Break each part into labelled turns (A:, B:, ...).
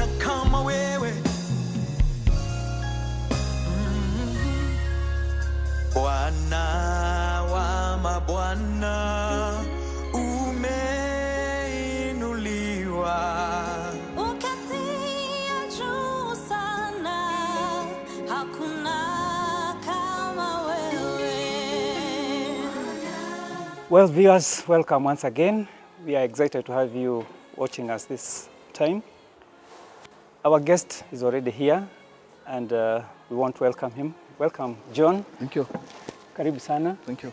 A: hakuna kama wewe. Bwana wa mabwana, umeinuliwa. Ukatia juu sana, hakuna kama wewe.
B: Well, viewers, welcome once again. We are excited to have you watching us this time. Our guest is already here, and we want to welcome him. Welcome, John.
C: Thank you.
B: Karibu sana.
C: Thank you.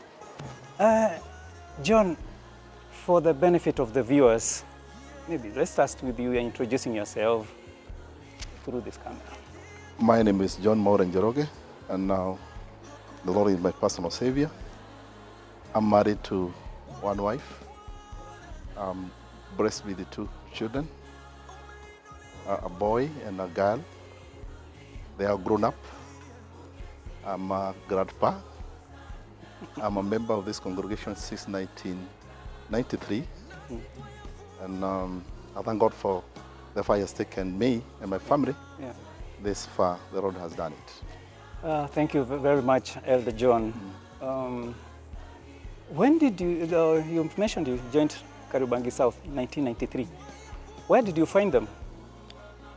B: John, for the benefit of the viewers, maybe let's start with you introducing yourself through this camera.
C: My name is John Mwaura, and now the Lord is my personal savior. I'm married to one wife. I'm blessed with the two children, a boy and a girl. They are grown up. I'm a grandpa. I'm a member of this congregation since 1993. And I thank God for the fire has taken me and my family this far. The Lord has done it.
B: Thank you very much, Elder John. When did you mentioned you joined Kariobangi South in 1993. Where did you find them?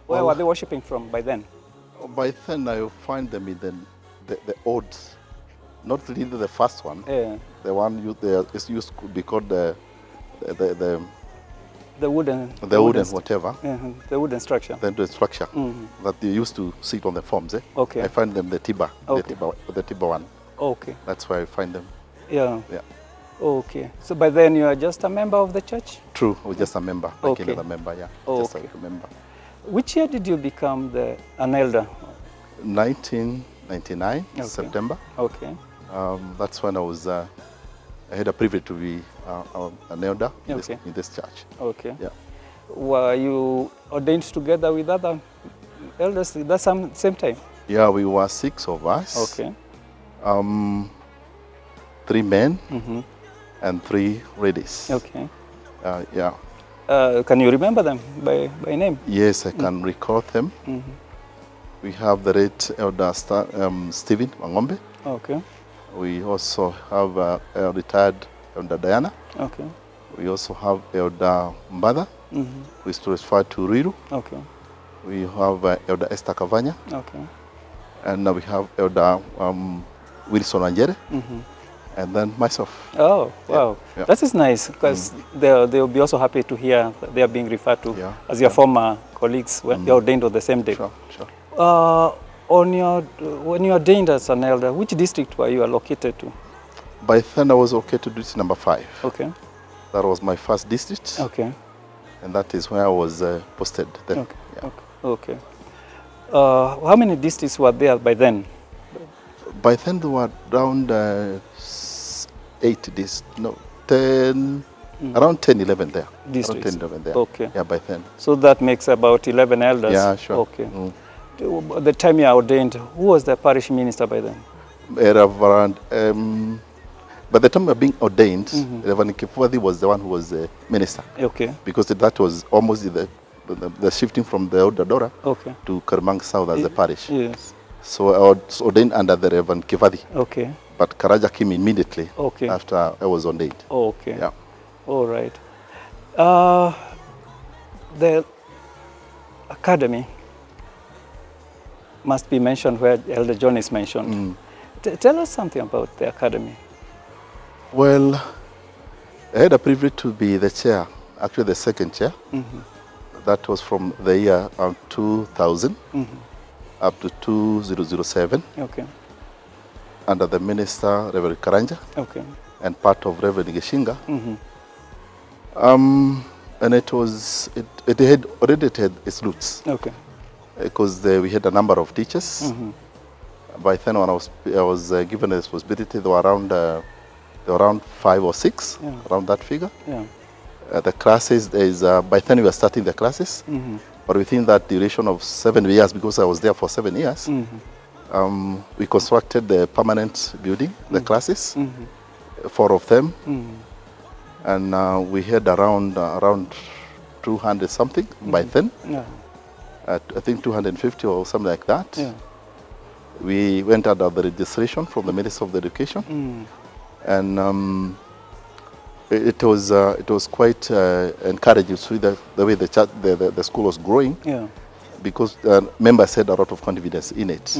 B: Where were they worshiping from by then?
C: By then I find them in the old, not really the first one.
B: Yeah.
C: The one is used to be called the
B: wooden
C: whatever.
B: The wooden structure.
C: The structure that they used to sit on the forms.
B: Okay.
C: I find them the Tiba,
B: okay.
C: the Tiba one.
B: Okay.
C: That's where I find them.
B: Yeah.
C: Yeah.
B: Okay. So by then you are just a member of the church?
C: True. I was just a member.
B: Okay.
C: Like another member. Yeah.
B: Okay.
C: Just a member.
B: Which year did you become an elder?
C: 1999,
B: okay.
C: September.
B: Okay.
C: That's when I had a privilege to be an elder in this church.
B: Okay.
C: Yeah.
B: Were you ordained together with other elders at the same time?
C: Yeah, we were 6 of us.
B: Okay.
C: 3 men and 3 ladies.
B: Okay.
C: Yeah.
B: Can you remember them by name?
C: Yes, I can recall them. We have the late Elder Stephen Wangombe.
B: Okay.
C: We also have retired Elder Diana.
B: Okay.
C: We also have Elder Mbada, who is transferred to Riru.
B: Okay.
C: We have Elder Esther Kavanya.
B: Okay.
C: And now we have Elder Wilson Nyeri. And then myself.
B: Oh, wow.
C: Yeah.
B: That is nice, because they'll be also happy to hear that they are being referred to as your former colleagues when you're ordained on the same day.
C: Sure, sure.
B: When you ordained as an elder, which district were you allocated to?
C: By then I was allocated to District No.5.
B: Okay.
C: That was my first district.
B: Okay.
C: And that is where I was posted then.
B: Okay.
C: Yeah.
B: Okay. How many districts were there by then?
C: By then there were around around 10, 11 there.
B: Districts.
C: Around 10, 11 there.
B: Okay.
C: Yeah, by then.
B: So that makes about 11 elders?
C: Yeah, sure.
B: Okay. The time you are ordained, who was the parish minister by then?
C: Reverend, by the time we were being ordained, Reverend Kifuadi was the one who was the minister.
B: Okay.
C: Because that was almost the shifting from the Elder Dora to Kariobangi South as the parish.
B: Yes.
C: So I was ordained under the Reverend Kivadi.
B: Okay.
C: But Karaja came immediately after I was ordained.
B: Okay.
C: Yeah.
B: All right. The academy must be mentioned where Elder John is mentioned. Tell us something about the academy.
C: Well, I had a privilege to be the chair, actually the second chair. That was from the year 2000 up to 2007.
B: Okay.
C: Under the minister, Reverend Karanja.
B: Okay.
C: And part of Reverend Gishinga. And it had already had its roots.
B: Okay.
C: Because we had a number of teachers. By then, when I was given the responsibility, there were around 5 or 6, around that figure.
B: Yeah.
C: The classes, by then we were starting the classes, but within that duration of 7 years, because I was there for 7 years, we constructed the permanent building, the classes, 4 of them, and we had around 200 something by then. I think 250 or something like that.
B: Yeah.
C: We went under the registration from the Minister of Education, and it was quite encouraging to see the way the school was growing,
B: Yeah.
C: because members had a lot of confidence in it,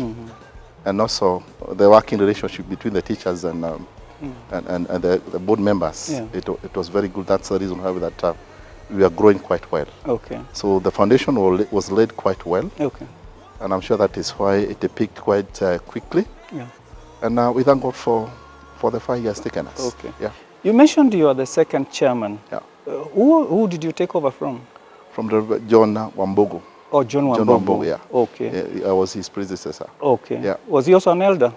C: and also the working relationship between the teachers and the board members.
B: Yeah.
C: It was very good. That's the reason why that we are growing quite well.
B: Okay.
C: So the foundation was laid quite well,
B: Okay.
C: and I'm sure that is why it peaked quite quickly.
B: Yeah.
C: And we thank God for the 5 years taken us.
B: Okay.
C: Yeah.
B: You mentioned you are the second chairman.
C: Yeah.
B: Who did you take over from?
C: From the John Wambugu.
B: Oh, John Mwaura.
C: John Wambugu, yeah.
B: Okay.
C: Yeah, I was his predecessor.
B: Okay.
C: Yeah.
B: Was he also an elder?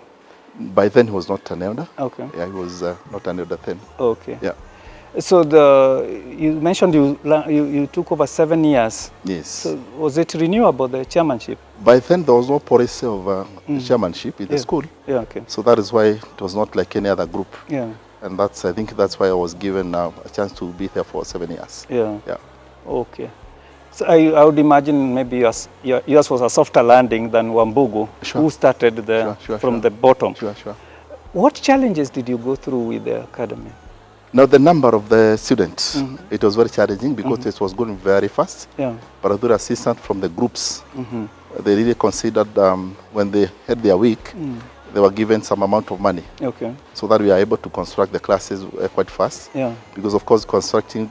C: By then he was not an elder.
B: Okay.
C: Yeah, he was not an elder then.
B: Okay.
C: Yeah.
B: So you mentioned you took over 7 years.
C: Yes.
B: So was it renewable, the chairmanship?
C: By then there was no policy of chairmanship in the school.
B: Yeah. Okay.
C: So that is why it was not like any other group.
B: Yeah.
C: And I think that's why I was given a chance to be there for 7 years.
B: Yeah.
C: Yeah.
B: Okay. So I would imagine maybe yours was a softer landing than Wambugu,
C: Sure.
B: who started from the bottom.
C: Sure, sure.
B: What challenges did you go through with the academy?
C: Now the number of the students, it was very challenging because it was going very fast.
B: Yeah.
C: But with assistance from the groups, they really considered when they had their week, they were given some amount of money.
B: Okay.
C: So that we are able to construct the classes quite fast.
B: Yeah.
C: Because of course constructing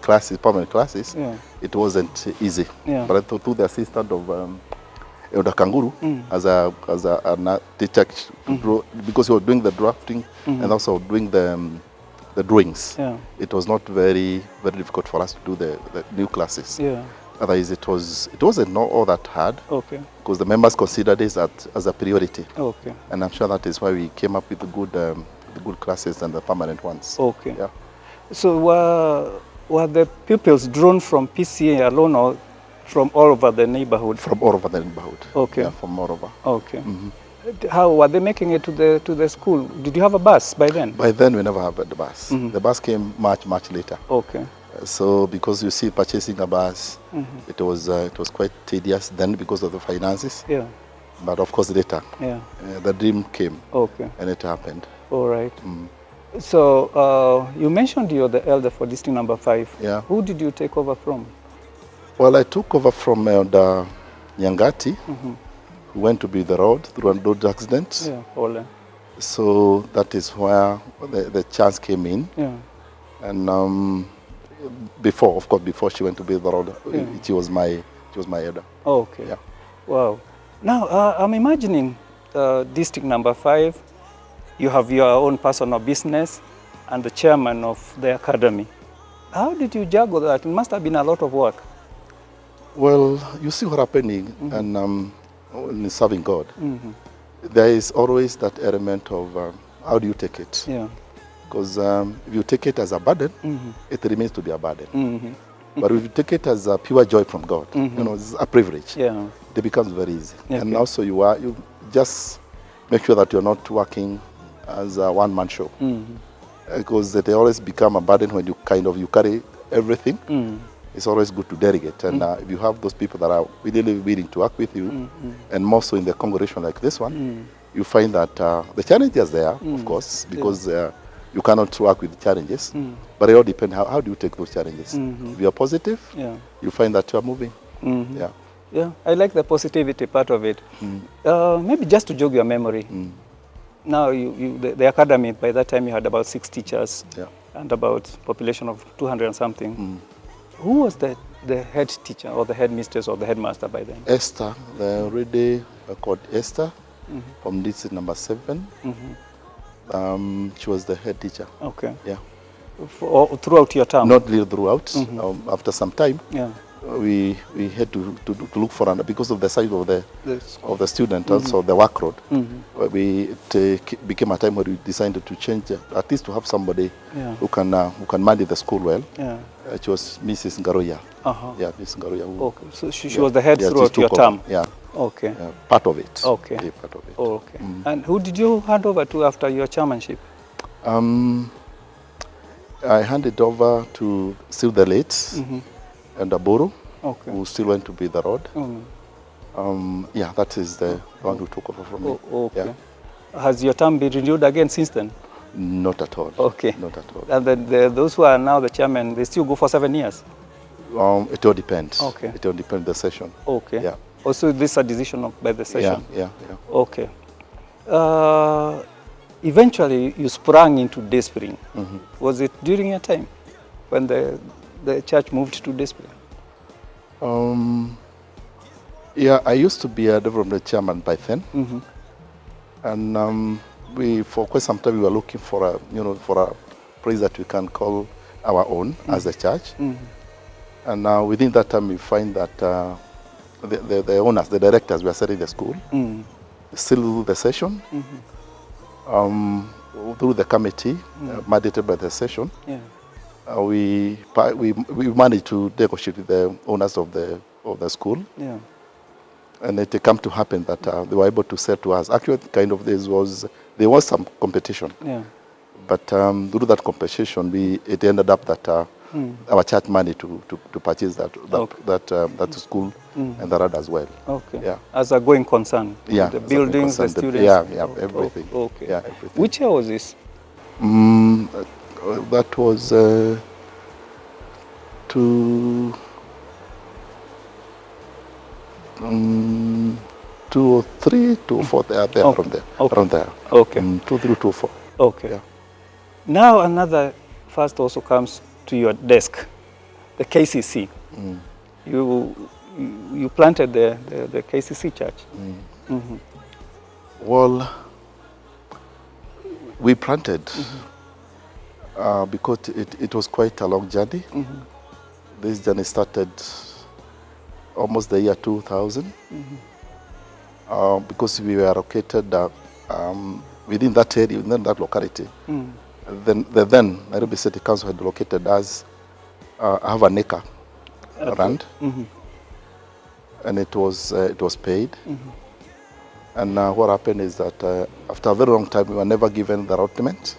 C: classes, permanent classes,
B: Yeah.
C: it wasn't easy.
B: Yeah.
C: But through the assistance of Kanguru as a teacher, because he was doing the drafting and also doing the drawings.
B: Yeah.
C: It was not very difficult for us to do the new classes.
B: Yeah.
C: Otherwise, it wasn't not all that hard.
B: Okay.
C: Because the members considered this as a priority.
B: Okay.
C: And I'm sure that is why we came up with the good classes and the permanent ones.
B: Okay.
C: Yeah.
B: So were the pupils drawn from PCA alone or from all over the neighborhood?
C: From all over the neighborhood.
B: Okay.
C: Yeah, from all over.
B: Okay. How were they making it to the school? Did you have a bus by then?
C: By then we never had the bus. The bus came much later.
B: Okay.
C: So because you see, purchasing a bus, it was quite tedious then because of the finances.
B: Yeah.
C: But of course later,
B: Yeah.
C: the dream came.
B: Okay.
C: And it happened.
B: All right. So you mentioned you're the elder for District No.5.
C: Yeah.
B: Who did you take over from?
C: Well, I took over from the Nyangati, who went to be the road through a road accident.
B: Yeah. Ole.
C: So that is where the chance came in.
B: Yeah.
C: And before she went to be the road,
B: Yeah.
C: she was my elder.
B: Okay.
C: Yeah.
B: Wow. Now I'm imagining District No.5. You have your own personal business and the chairman of the academy. How did you juggle that? It must have been a lot of work.
C: Well, you see what happening, and in serving God, there is always that element of how do you take it?
B: Yeah.
C: Because if you take it as a burden, it remains to be a burden. But if you take it as a pure joy from God, it's a privilege.
B: Yeah.
C: It becomes very easy.
B: Okay.
C: And also you just make sure that you're not working as a one-man show. Because they always become a burden when you carry everything. It's always good to delegate. And if you have those people that are really willing to work with you, and more so in the congregation like this one, you find that the challenge is there, of course, because you cannot work with challenges. But it all depends how do you take those challenges. If you are positive, you find that you are moving. Yeah.
B: Yeah, I like the positivity part of it. Maybe just to jog your memory. Now, the academy, by that time you had about 6 teachers and about population of 200 and something. Who was the head teacher or the headmistress or the headmaster by then?
C: Esther, the lady called Esther from District No.7. She was the head teacher.
B: Okay.
C: Yeah.
B: Throughout your term?
C: Not really throughout. After some time,
B: yeah.
C: we had to look for another, because of the size of the student, also the workload. It became a time where we decided to change, at least to have somebody who can manage the school well. Yeah. It was Mrs. Ngaroya. Yeah, Mrs. Ngaroya.
B: Okay, so she was the head throughout your term.
C: Yeah.
B: Okay.
C: Part of it.
B: Okay.
C: Yeah, part of it.
B: Oh, okay. And who did you hand over to after your chairmanship?
C: I handed over to still the late and Boro, who still went to be the road. Yeah, that is the one who took over from me.
B: Okay.
C: Yeah.
B: Has your term been renewed again since then?
C: Not at all.
B: Okay.
C: Not at all.
B: And then those who are now the chairman, they still go for 7 years?
C: It all depends.
B: Okay.
C: It all depends the session.
B: Okay.
C: Yeah.
B: Also, this is a decision by the session?
C: Yeah.
B: Okay. Eventually, you sprang into Day Spring. Was it during your time when the church moved to Day Spring?
C: Yeah, I used to be a development chairman by then. And for quite some time we were looking for a place that we can call our own as a church. And now within that time we find that the owners, the directors, were setting the school, still through the session, through the committee mandated by the session.
B: Yeah.
C: We managed to negotiate with the owners of the school.
B: Yeah.
C: And it came to happen that they were able to say to us, actually there was some competition.
B: Yeah.
C: But through that competition, it ended up that our church managed to purchase that school and the road as well.
B: Okay.
C: Yeah.
B: As a going concern?
C: Yeah.
B: The buildings, the students?
C: Yeah, everything.
B: Okay.
C: Yeah, everything.
B: Which year was this?
C: That was 2 or 3, 2 or 4, there,
B: Okay.
C: around there.
B: Okay.
C: 2, 3, 2, 4.
B: Okay.
C: Yeah.
B: Now another first also comes to your desk, the KCC. You planted the KCC church.
C: Well, we planted because it was quite a long journey. This journey started almost the year 2000 because we were located within that area, within that locality. Then Nairobi City Council had located us, have an acre land, and it was paid. And what happened is that after a very long time, we were never given the allotment.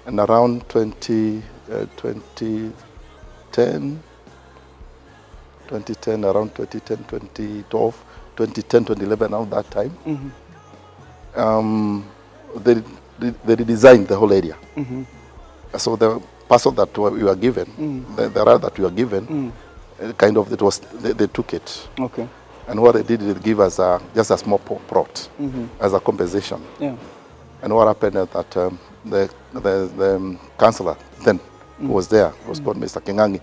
C: And around 2010, around 2010, 2012, 2010, 2011, around that time, they redesigned the whole area. So the parcel that we were given, the road that we were given, kind of they took it.
B: Okay.
C: And what they did is give us just a small plot as a compensation.
B: Yeah.
C: And what happened is that the councillor then who was there, was called Mr. Kingangi,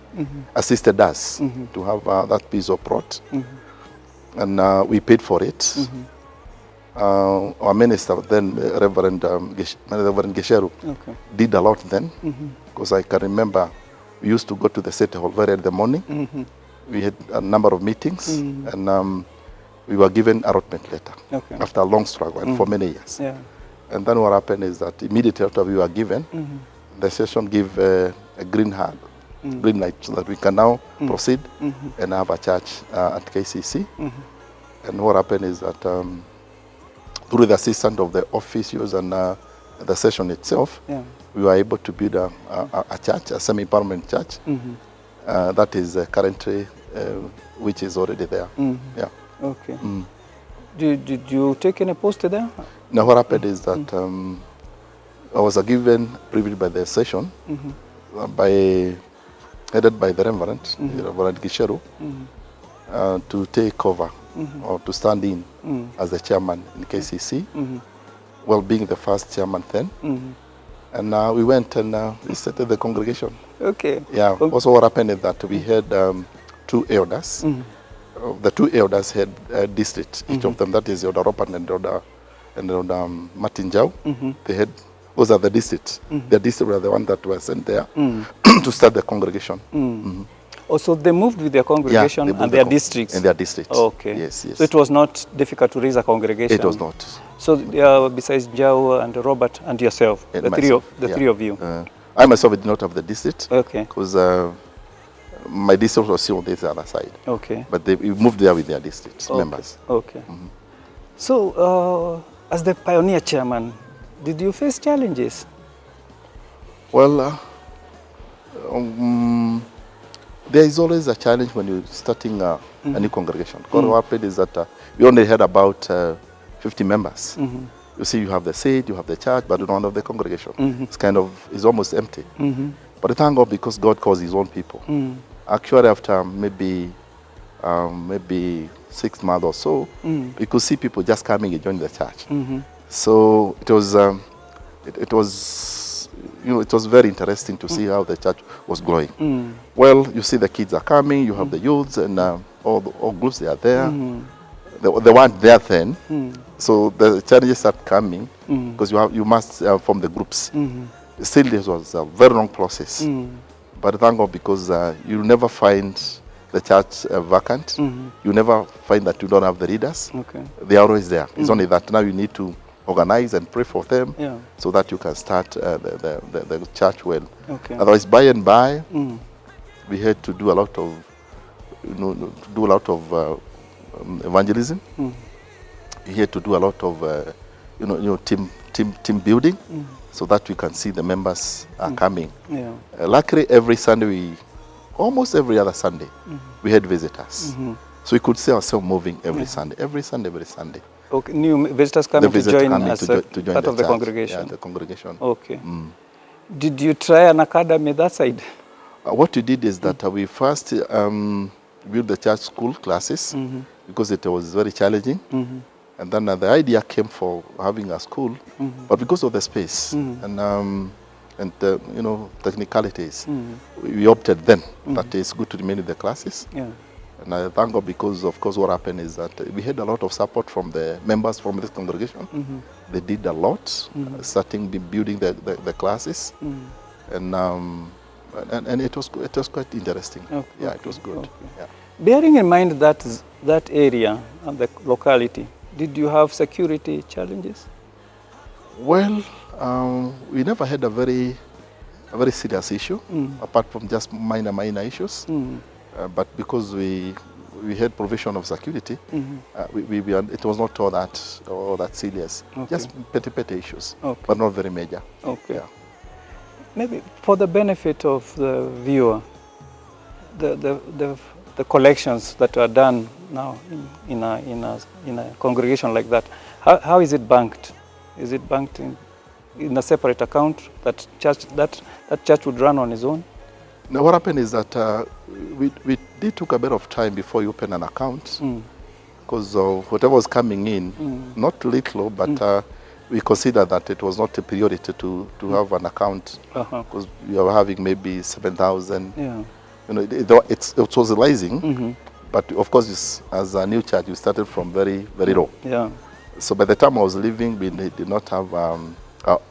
C: assisted us to have that piece of plot. And we paid for it. Our minister then, Reverend Gesheru, did a lot then, because I can remember we used to go to the city hall very early in the morning. We had a number of meetings, and we were given a allotment letter after a long struggle and for many years.
B: Yeah.
C: And then what happened is that immediately after we were given, the session gave a green light, so that we can now proceed and have a church at KCC. And what happened is that through the assistance of the officials and the session itself, we were able to build a church, a semi-permanent church. That is currently, which is already there. Yeah.
B: Okay. Did you take any post there?
C: Now what happened is that I was given privilege by the session, headed by the Reverend Gisheru, to take over or to stand in as the chairman in KCC, well, being the first chairman then. And we went and we started the congregation. Okay. Yeah. Also what happened is that we had 2 elders. The 2 elders had district, each of them, that is Elder Ropan and Elder Martin Jau. They had, those are the districts. The district were the one that were sent there to start the congregation.
B: Oh, so they moved with their congregation and their districts?
C: In their districts.
B: Okay.
C: Yes, yes.
B: So it was not difficult to raise a congregation?
C: It was not.
B: So besides Jau and Robert and yourself, the three of you?
C: I myself did not have the district.
B: Okay.
C: Because my district was still on this other side.
B: Okay.
C: But we moved there with their district members.
B: Okay. So, as the pioneer chairman, did you face challenges?
C: Well, There is always a challenge when you're starting a new congregation. What happened is that we only had about 50 members. You see, you have the seat, you have the church, but you don't have the congregation. It's almost empty. But thank God, because God calls His own people. Actually, after maybe 6 months or so, we could see people just coming and joining the church. So it was, it was very interesting to see how the church was growing. Well, you see the kids are coming, you have the youths, and all groups, they are there. They weren't there then, so the challenges start coming because you must form the groups. Still, this was a very long process, but thank God, because you never find the church vacant. You never find that you don't have the leaders. They are always there. It's only that now you need to organize and pray for them, so that you can start the church well. Otherwise, by and by, we had to do a lot of evangelism. We had to do a lot of team building, so that we can see the members are coming. Luckily, every Sunday, almost every other Sunday, we had visitors. So we could see ourselves moving every Sunday.
B: Okay, new visitors coming to join as
C: to join
B: part of the
C: church.
B: congregation.
C: Yeah, the congregation.
B: Okay. Did you try an academy that side?
C: What we did is that we first built the church school classes, because it was very challenging. And then the idea came for having a school, but because of the space and technicalities, we opted then that it's good to remain in the classes. And I thank God, because of course what happened is that we had a lot of support from the members from this congregation. They did a lot, starting building the classes, and it was quite interesting. It was good.
B: Bearing in mind that area and the locality, did you have security challenges?
C: Well, we never had a very serious issue, apart from just minor issues. But because we had provision of security, it was not all that serious. Just petty issues, but not very major. Maybe
B: for the benefit of the viewer, the collections that are done now in a congregation like that, how is it banked? Is it banked in a separate account that church would run on its own?
C: Now, what happened is that we did took a bit of time before you open an account, because whatever was coming in, not little, but we considered that it was not a priority to have an account, because we were having maybe 7,000. It was rising, but of course, as a new church, we started from very low. So by the time I was leaving, we did not have our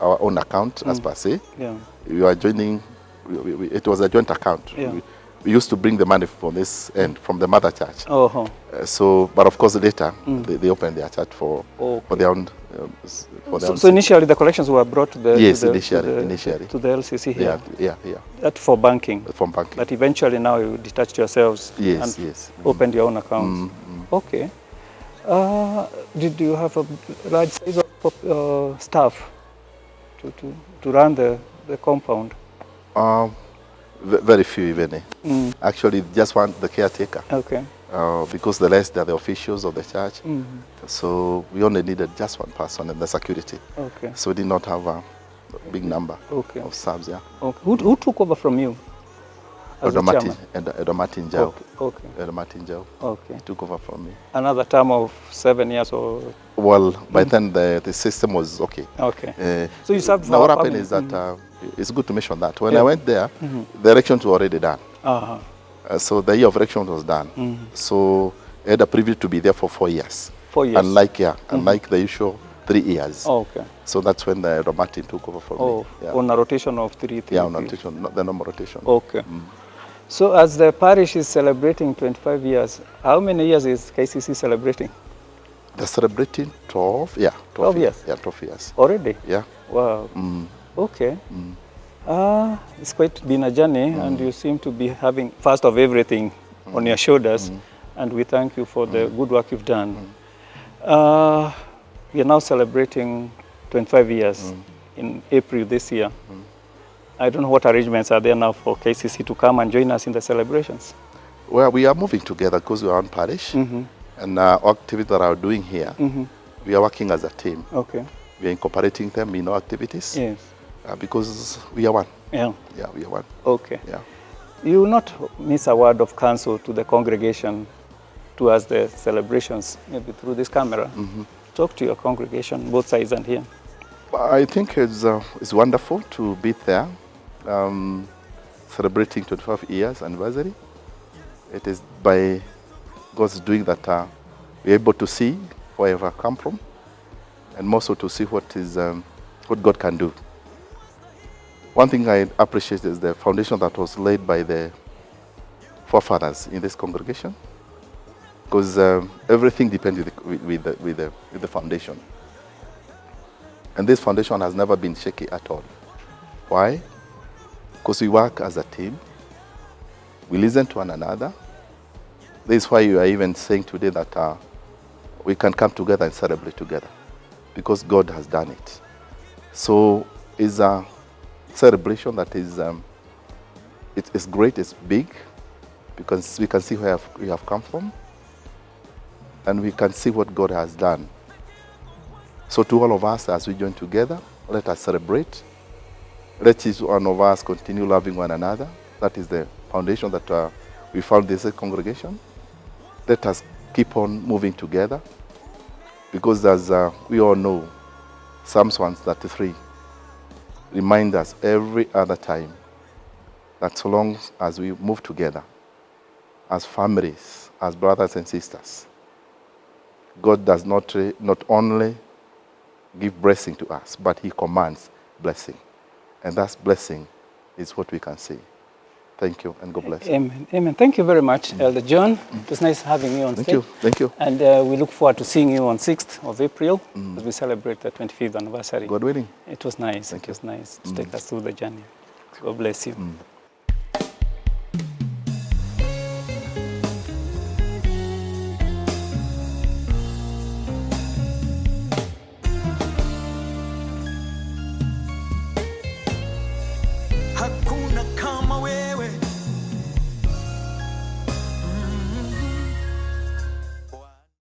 C: own account as per se. We were joining. It was a joint account. We used to bring the money from this end, from the mother church. But of course later they opened their church for their own.
B: So initially the collections were brought to the
C: initially
B: to the LCC here.
C: Yeah.
B: That for banking.
C: For banking.
B: But eventually now you detached yourselves and opened your own accounts. Okay. Did you have a large size of staff to run the compound?
C: Very few, even. Actually, just the caretaker. Because the rest are the officials of the church. So we only needed just one person and the security. So we did not have a big number of staffs.
B: Who took over from you?
C: Martin Jau. Martin Jau took over from me.
B: Another term of 7 years or?
C: Well, by then the system was okay.
B: So you served for
C: now what happened is that it's good to mention that when I went there, the elections were already done. So the year of elections was done. So I had a privilege to be there for 4 years.
B: 4 years.
C: Unlike the usual 3 years. So that's when the Martin took over from me.
B: On a rotation of 3 years.
C: On a rotation, not the normal rotation.
B: So as the parish is celebrating 25 years, how many years is KCC celebrating?
C: They're celebrating 12 years.
B: 12 years?
C: Yeah, 12 years.
B: Already?
C: Yeah.
B: Wow. Okay. It's quite been a journey, and you seem to be having first of everything on your shoulders, and we thank you for the good work you've done. We are now celebrating 25 years in April this year. I don't know what arrangements are there now for KCC to come and join us in the celebrations.
C: Well, we are moving together because we are on parish, and activities that are doing here, we are working as a team.
B: Okay.
C: We are incorporating them in our activities.
B: Yes.
C: Because we are one.
B: Yeah.
C: Yeah, we are one.
B: Okay.
C: Yeah.
B: You will not miss a word of counsel to the congregation towards the celebrations, maybe through this camera. Talk to your congregation, both sides and here.
C: I think it's wonderful to be there, celebrating 25 years anniversary. It is by God's doing that we're able to see where we come from, and also to see what God can do. One thing I appreciate is the foundation that was laid by the forefathers in this congregation, because everything depends with the foundation. And this foundation has never been shaky at all. Why? Because we work as a team. We listen to one another. This is why you are even saying today that we can come together and celebrate together, because God has done it. So it's a celebration that is it's great, it's big, because we can see where we have come from, and we can see what God has done. So to all of us, as we join together, let us celebrate. Let each one of us continue loving one another. That is the foundation that we found this congregation. Let us keep on moving together, because as we all know, Psalms 133 reminds us every other time that so long as we move together as families, as brothers and sisters, God does not only give blessing to us, but he commands blessing. And that blessing is what we can see. Thank you, and God bless you.
B: Amen. Amen. Thank you very much, Elder John. It was nice having you on stage.
C: Thank you. Thank you.
B: And we look forward to seeing you on 6th of April as we celebrate the 25th anniversary.
C: God willing.
B: It was nice. It was nice to take us through the journey. God bless you.